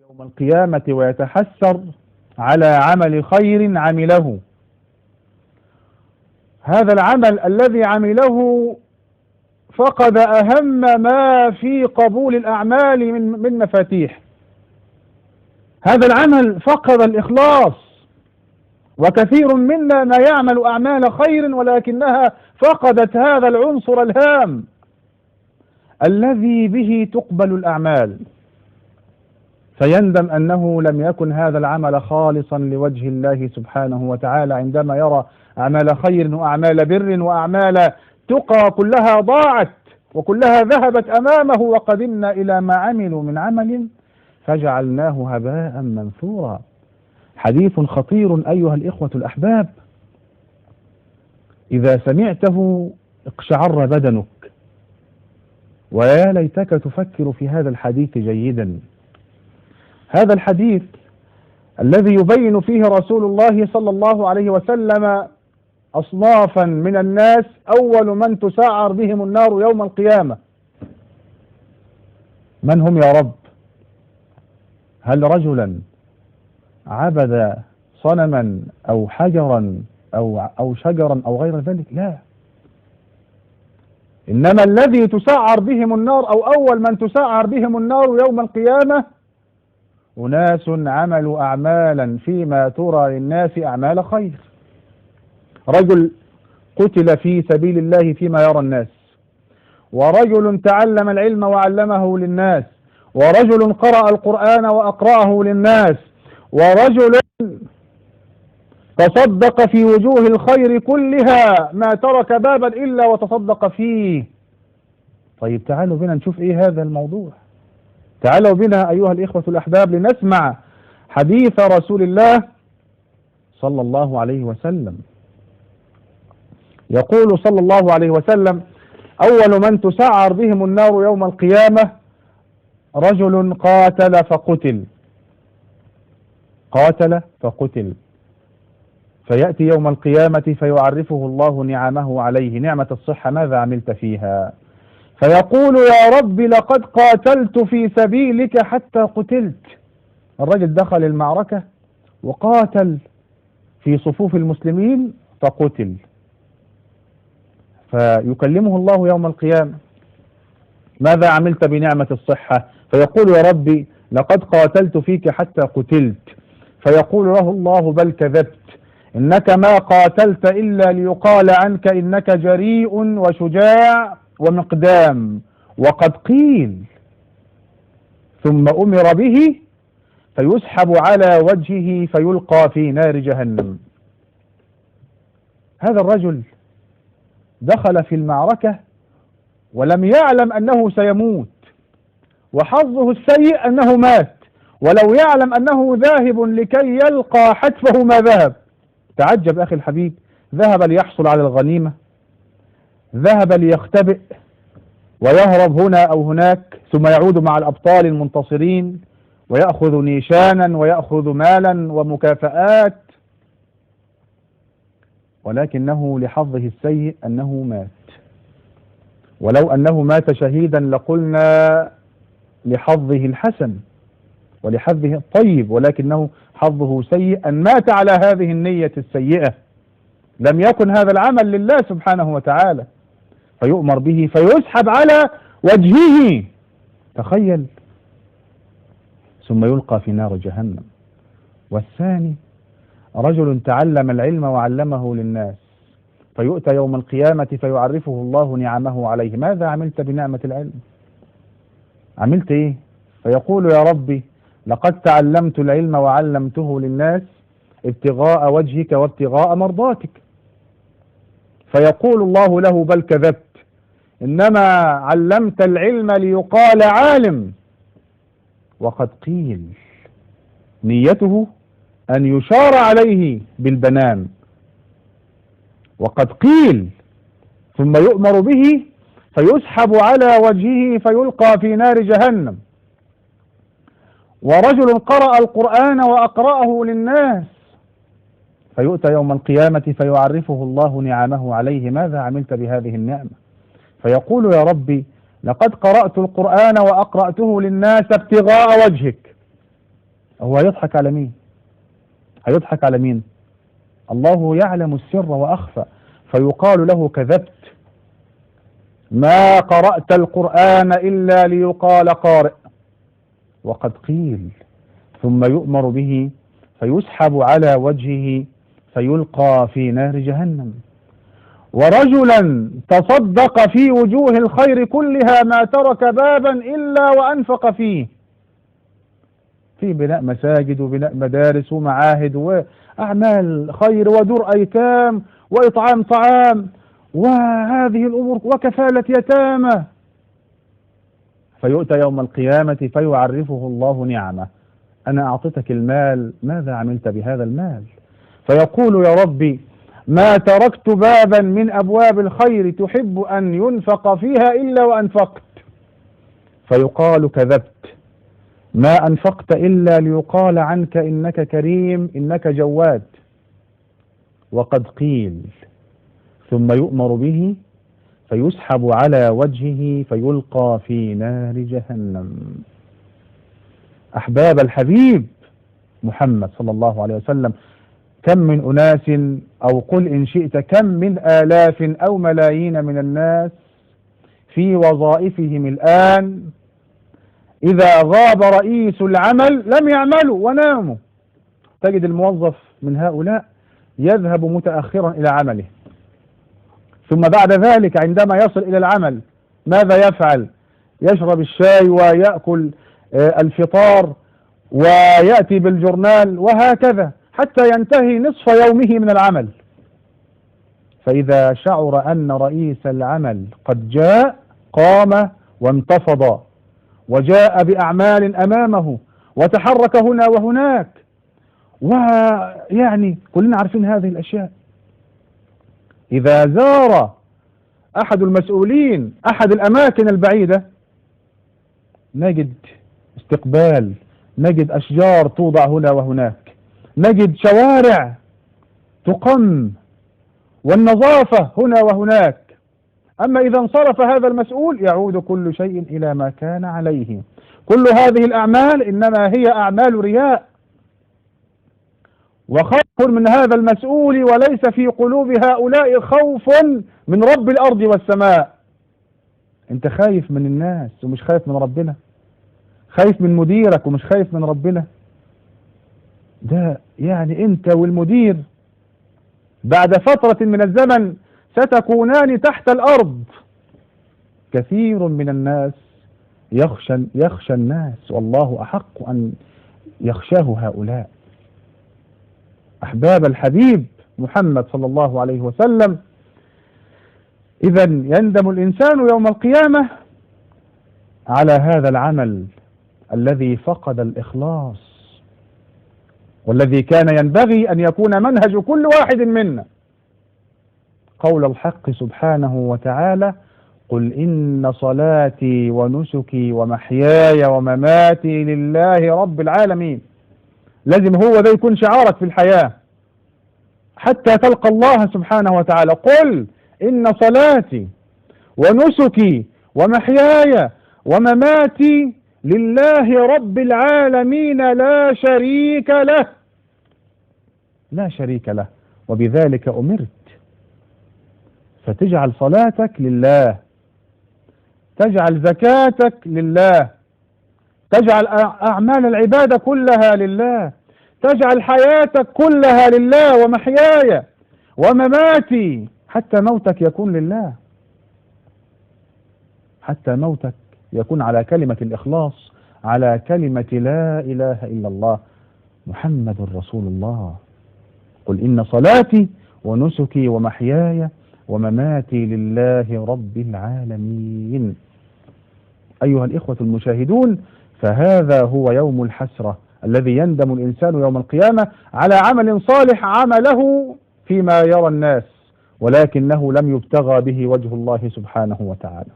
يوم القيامة ويتحسر على عمل خير عمله. هذا العمل الذي عمله فقد أهم ما في قبول الأعمال من مفاتيح. هذا العمل فقد الإخلاص، وكثير منا ما يعمل أعمال خير ولكنها فقدت هذا العنصر الهام الذي به تقبل الأعمال، فيندم أنه لم يكن هذا العمل خالصا لوجه الله سبحانه وتعالى عندما يرى أعمال خير وأعمال بر وأعمال تقى كلها ضاعت وكلها ذهبت أمامه، وقدمنا إلى ما عملوا من عمل فجعلناه هباء منثورا. حديث خطير أيها الإخوة الأحباب، إذا سمعته اقشعر بدنك، ويا ليتك تفكر في هذا الحديث جيدا. هذا الحديث الذي يبين فيه رسول الله صلى الله عليه وسلم أصنافا من الناس أول من تسعر بهم النار يوم القيامة. من هم يا رب؟ هل رجلا عبد صنما أو حجرا أو شجرا أو غير ذلك؟ لا، إنما الذي تسعر بهم النار أو أول من تسعر بهم النار يوم القيامة أناس عملوا أعمالا فيما ترى للناس أعمال خير. رجل قتل في سبيل الله فيما يرى الناس، ورجل تعلم العلم وعلمه للناس، ورجل قرأ القرآن وأقرأه للناس، ورجل تصدق في وجوه الخير كلها ما ترك بابا إلا وتصدق فيه. طيب تعالوا بنا نشوف إيه هذا الموضوع. تعالوا بنا أيها الإخوة الأحباب لنسمع حديث رسول الله صلى الله عليه وسلم. يقول صلى الله عليه وسلم: أول من تسعر بهم النار يوم القيامة رجل قاتل فقتل. قاتل فقتل، فيأتي يوم القيامة فيعرفه الله نعمه عليه. نعمة الصحة ماذا عملت فيها؟ فيقول: يا رب لقد قاتلت في سبيلك حتى قتلت. الرجل دخل المعركة وقاتل في صفوف المسلمين فقتل، فيكلمه الله يوم القيامة: ماذا عملت بنعمة الصحة؟ فيقول: يا ربي لقد قاتلت فيك حتى قتلت. فيقول له الله: بل كذبت، إنك ما قاتلت إلا ليقال عنك إنك جريء وشجاع ومقدام، وقد قيل. ثم أمر به فيسحب على وجهه فيلقى في نار جهنم. هذا الرجل دخل في المعركة ولم يعلم أنه سيموت، وحظه السيء أنه مات، ولو يعلم أنه ذاهب لكي يلقى حتفه ما ذهب. تعجب أخي الحبيب، ذهب ليحصل على الغنيمة، ذهب ليختبئ ويهرب هنا أو هناك، ثم يعود مع الأبطال المنتصرين ويأخذ نيشانا ويأخذ مالا ومكافآت، ولكنه لحظه السيء أنه مات. ولو أنه مات شهيدا لقلنا لحظه الحسن ولحظه الطيب، ولكنه حظه سيء أن مات على هذه النية السيئة. لم يكن هذا العمل لله سبحانه وتعالى، فيؤمر به فيسحب على وجهه، تخيل، ثم يلقى في نار جهنم. والثاني رجل تعلم العلم وعلمه للناس، فيؤتى يوم القيامة فيعرفه الله نعمه عليه. ماذا عملت بنعمة العلم؟ عملت ايه؟ فيقول: يا ربي لقد تعلمت العلم وعلمته للناس ابتغاء وجهك وابتغاء مرضاتك. فيقول الله له: بل كذبت، إنما علمت العلم ليقال عالم، وقد قيل. نيته أن يشار عليه بالبنان، وقد قيل. ثم يؤمر به فيسحب على وجهه فيلقى في نار جهنم. ورجل قرأ القرآن وأقرأه للناس، فيؤتى يوم القيامة فيعرفه الله نعمه عليه. ماذا عملت بهذه النعمة؟ فيقول: يا ربي لقد قرأت القرآن وأقرأته للناس ابتغاء وجهك، هو هيضحك على مين؟ هيضحك على مين؟ الله يعلم السر وأخفى، فيقال له كذبت، ما قرأت القرآن إلا ليقال قارئ، وقد قيل، ثم يؤمر به فيسحب على وجهه فيلقى في نار جهنم. ورجلا تصدق في وجوه الخير كلها ما ترك بابا إلا وأنفق فيه، في بناء مساجد وبناء مدارس ومعاهد وأعمال خير ودور أيتام وإطعام طعام وهذه الأمور وكفالة يتامى، فيؤتى يوم القيامة فيعرفه الله نعمه، أنا أعطيتك المال، ماذا عملت بهذا المال؟ فيقول يا ربي ما تركت بابا من أبواب الخير تحب أن ينفق فيها إلا وأنفقت. فيقال كذبت، ما أنفقت إلا ليقال عنك إنك كريم إنك جواد، وقد قيل، ثم يؤمر به فيسحب على وجهه فيلقى في نار جهنم. أحباب الحبيب محمد صلى الله عليه وسلم، كم من أناس، أو قل إن شئت كم من آلاف أو ملايين من الناس في وظائفهم الآن إذا غاب رئيس العمل لم يعملوا وناموا. تجد الموظف من هؤلاء يذهب متأخرا إلى عمله، ثم بعد ذلك عندما يصل إلى العمل ماذا يفعل؟ يشرب الشاي ويأكل الفطار ويأتي بالجورنال وهكذا حتى ينتهي نصف يومه من العمل. فإذا شعر أن رئيس العمل قد جاء قام وانتفض وجاء بأعمال أمامه وتحرك هنا وهناك، ويعني كلنا عارفين هذه الأشياء. إذا زار أحد المسؤولين أحد الأماكن البعيدة نجد استقبال، نجد أشجار توضع هنا وهناك، نجد شوارع تقم والنظافة هنا وهناك. أما إذا انصرف هذا المسؤول يعود كل شيء إلى ما كان عليه. كل هذه الأعمال إنما هي أعمال رياء وخوف من هذا المسؤول، وليس في قلوب هؤلاء خوف من رب الأرض والسماء. أنت خايف من الناس ومش خايف من ربنا، خايف من مديرك ومش خايف من ربنا. ده يعني أنت والمدير بعد فترة من الزمن ستكونان تحت الأرض. كثير من الناس يخشى الناس، والله أحق أن يخشاه هؤلاء. أحباب الحبيب محمد صلى الله عليه وسلم، إذا يندم الإنسان يوم القيامة على هذا العمل الذي فقد الإخلاص، والذي كان ينبغي أن يكون منهج كل واحد منا. قول الحق سبحانه وتعالى قل إن صلاتي ونسكي ومحياي ومماتي لله رب العالمين. لازم هو ده يكون شعارك في الحياة حتى تلقى الله سبحانه وتعالى. قل إن صلاتي ونسكي ومحياي ومماتي لله رب العالمين لا شريك له، لا شريك له، وبذلك أمرت. فتجعل صلاتك لله، تجعل زكاتك لله، تجعل أعمال العبادة كلها لله، تجعل حياتك كلها لله، ومحياي ومماتي، حتى موتك يكون لله، حتى موتك يكون على كلمة الإخلاص، على كلمة لا إله إلا الله محمد رسول الله. قل إن صلاتي ونسكي ومحياي ومماتي لله رب العالمين. أيها الإخوة المشاهدون، فهذا هو يوم الحسرة الذي يندم الإنسان يوم القيامة على عمل صالح عمله فيما يرى الناس، ولكنه لم يبتغى به وجه الله سبحانه وتعالى.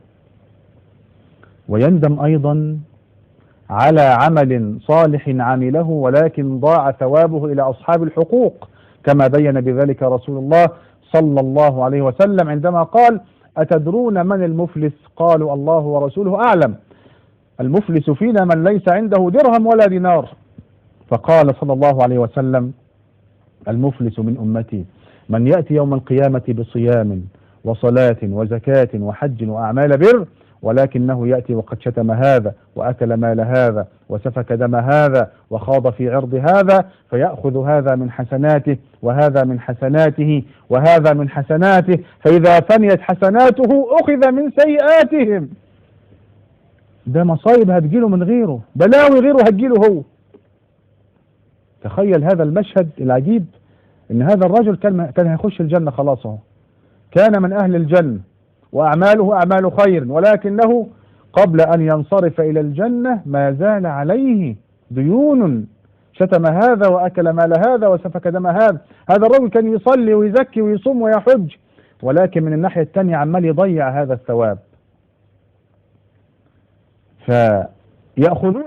ويندم أيضا على عمل صالح عمله ولكن ضاع ثوابه إلى أصحاب الحقوق، كما بين بذلك رسول الله صلى الله عليه وسلم عندما قال أتدرون من المفلس؟ قالوا الله ورسوله أعلم. المفلس فينا من ليس عنده درهم ولا دينار، فقال صلى الله عليه وسلم: المفلس من أمتي من يأتي يوم القيامة بصيام وصلاة وزكاة وحج وأعمال بر، ولكنه يأتي وقد شتم هذا وأكل مال هذا وسفك دم هذا وخاض في عرض هذا، فيأخذ هذا من حسناته وهذا من حسناته وهذا من حسناته، فإذا فنيت حسناته أخذ من سيئاتهم. ده مصايب هتجيله من غيره، بلاوي غيره هتجيله هو. تخيل هذا المشهد العجيب، ان هذا الرجل كان هيخش الجنة خلاص، اهو كان من اهل الجنة واعماله اعمال خير، ولكنه قبل ان ينصرف الى الجنة ما زال عليه ديون، شتم هذا واكل مال هذا وسفك دم هذا. هذا الرجل كان يصلي ويزكي ويصوم ويحج، ولكن من الناحية الثانية عمال يضيع هذا الثواب. فيأخذون